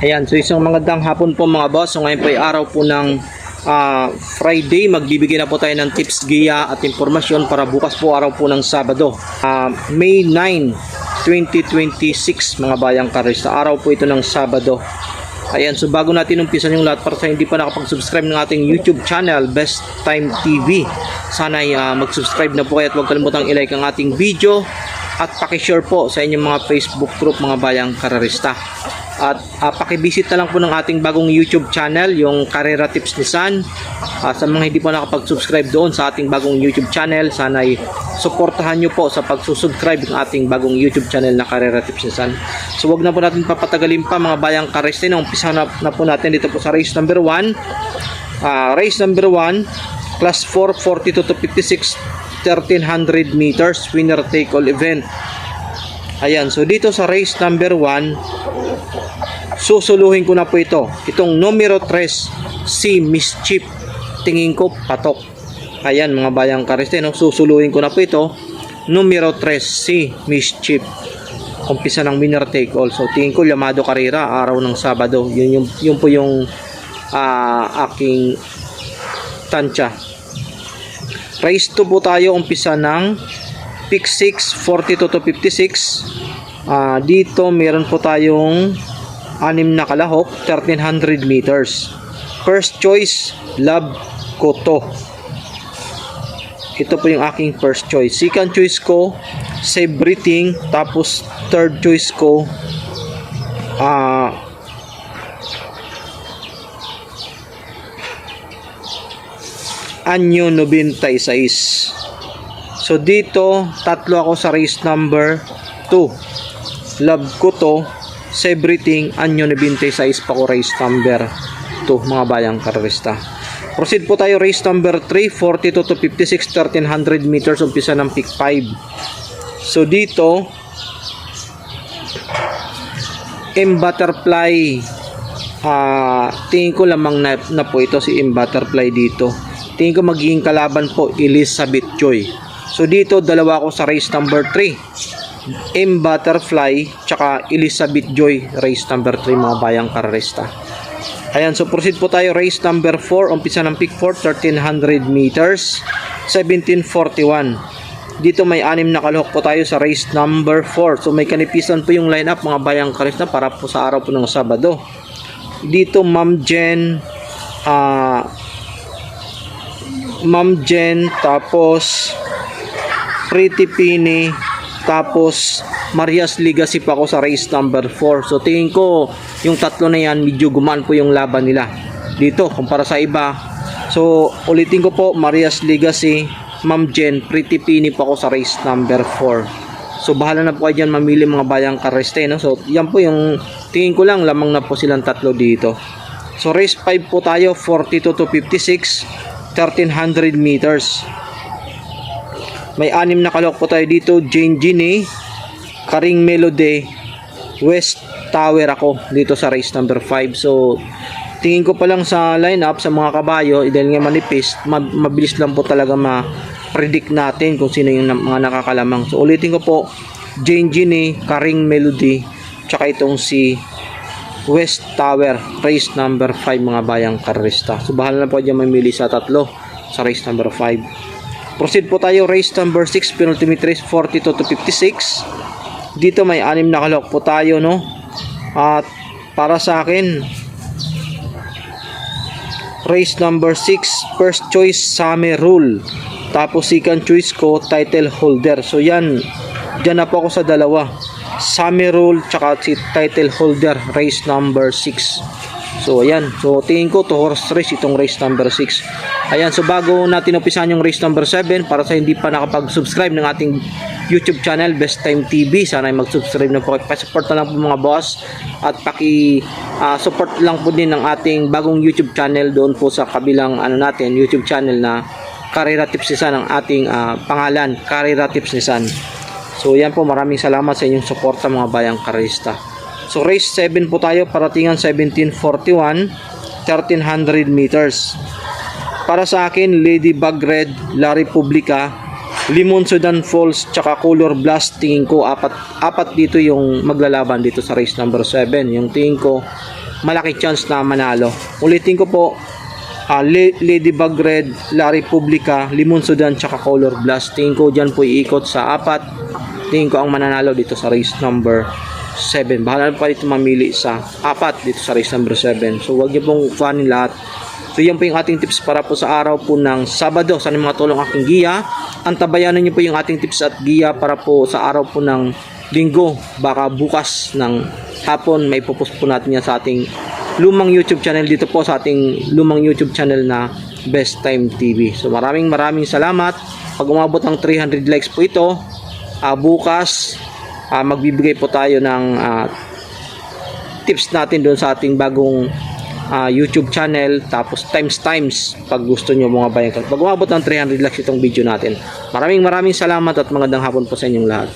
Ayan, so isang magandang hapon po mga boss. So ngayon po ay araw po ng Friday. Magbibigay na po tayo ng tips, giya at impormasyon para bukas po araw po ng Sabado. May 9, 2026 mga bayang karista. Araw po ito ng Sabado. Ayan, so bago natin umpisan yung lahat, para sa hindi pa nakapag-subscribe ng ating YouTube channel, Best Time TV, sana ay mag-subscribe na po kayo at huwag kalimutang i-like ang ating video at pakishare po sa inyong mga Facebook group mga bayang karerista. At pakivisit na lang po ng ating bagong YouTube channel, yung Carrera Tips ni San. Sa mga hindi po nakapag-subscribe doon sa ating bagong YouTube channel, sana ay suportahan nyo po sa pagsusubscribe ng ating bagong YouTube channel na Carrera Tips ni San. So wag na po natin papatagalin pa mga bayang karista. Umpisa na po natin dito po sa race number 1. Race number 1, class 4, 42 to 56, 1300 meters, winner take all event. Ayan, so dito sa race number 1, susuluhin ko na po ito. Itong numero 3, si Mischief. Tingin ko patok. Ayan mga bayang kariste, no? Susuluhin ko na po ito. Numero 3, si Mischief. Umpisa ng winner take all. So tingin ko Llamado Carrera, araw ng Sabado. Yun po yung aking tansya. Race 2 po tayo. Umpisa ng pick 6, 42 to 56. Dito meron po tayong 6 na kalahok, 1300 meters. First choice, Love Koto. Ito po yung aking first choice. Second choice ko, Save Breathing. Tapos third choice ko, Anyo 96. So dito, tatlo ako sa race number 2. Love Koto, Save Breathing, Anyo 96 pa ko race number 2 mga bayang karista. Proceed po tayo race number 3, 42 to 56, 1300 meters, umpisa ng pick 5. So dito, M Butterfly, tingin ko lamang na po ito si M Butterfly dito. Tingin ko magiging kalaban po Elizabeth Joy. So dito dalawa ako sa race number 3, M Butterfly tsaka Elizabeth Joy, race number 3 mga bayang karista. Ayan, so proceed po tayo race number 4, umpisa ng pick 4, 1300 meters, 1741. Dito may 6 na kalahok po tayo sa race number 4. So may kanipisan po yung lineup mga bayang karista para po sa araw po ng Sabado. Dito Ma'am Jen, tapos Pretty Pini, tapos Marias Legacy pa ako sa race number 4. So tingin ko yung tatlo na yan medyo gumaan po yung laban nila dito kumpara sa iba. So ulitin ko po, Marias Legacy, Ma'am Jen, Pretty Pini pa ako sa race number 4. So bahala na po kayo dyan mamili mga bayang kareste, no? So yan po yung tingin ko lang, lamang na po silang tatlo dito. So race 5 po tayo, 42 to 56, 1300 meters. May 6 na kalahok po tayo dito, Jane Ginny, Karing Melody, West Tower ako dito sa race number 5. So tingin ko pa lang sa lineup sa mga kabayo, dahil nga manipis, mabilis lang po talaga ma-predict natin kung sino yung mga nakakalamang. So ulitin ko po, Jane Ginny, Karing Melody, tsaka itong si West Tower, race number 5 mga bayang karista. So bahala na po dyan mamili sa tatlo sa race number 5. Proceed po tayo race number 6, penultimate race, 42 to 56. Dito may 6 na kalahok po tayo, no? At para sa akin, race number 6, first choice Summer Rule. Tapos second choice ko, Title Holder. So yan, dyan na po ako sa dalawa, Summer Rule tsaka si Title Holder, race number 6. So ayan, so tingin ko to horse race itong race number 6. Ayan, so bago natin umpisahan yung race number 7, para sa hindi pa nakapag-subscribe ng ating YouTube channel Best Time TV, sana ay mag-subscribe na po. Pa-support na lang po mga boss, at support lang po din ng ating bagong YouTube channel doon po sa kabilang natin YouTube channel na Carrera Tips ni San, ang ating pangalan, Carrera Tips ni San. So yan po, maraming salamat sa inyong suporta mga bayang karista. So race 7 po tayo, paratingan 1741, 1300 meters. Para sa akin, Ladybug Red, La Republica, Limon Sudan Falls tsaka Color Blast, tingin ko apat dito yung maglalaban dito sa race number 7. Yung tingin ko malaki chance na manalo. Ulitin ko po, Ladybug Red, La Republica, Limon Sudan, tsaka Color Blast. Tingin ko dyan po iikot sa 4. Tingin ko ang mananalo dito sa race number 7. Bahala pa dito mamili sa 4 dito sa race number 7. So wag niyo pong fanin lahat. So yan po yung ating tips para po sa araw po ng Sabado. Sana mga tulong aking giya. Antabayanan niyo po yung ating tips at giya para po sa araw po ng Linggo. Baka bukas ng hapon may popost po natin yan sa ating lumang YouTube channel dito po sa ating lumang YouTube channel na Best Time TV. So maraming salamat. Pag umabot ng 300 likes po ito, bukas magbibigay po tayo ng tips natin doon sa ating bagong YouTube channel, tapos times pag gusto nyo mga bayan. Pag umabot ng 300 likes itong video natin. Maraming salamat at magandang hapon po sa inyong lahat.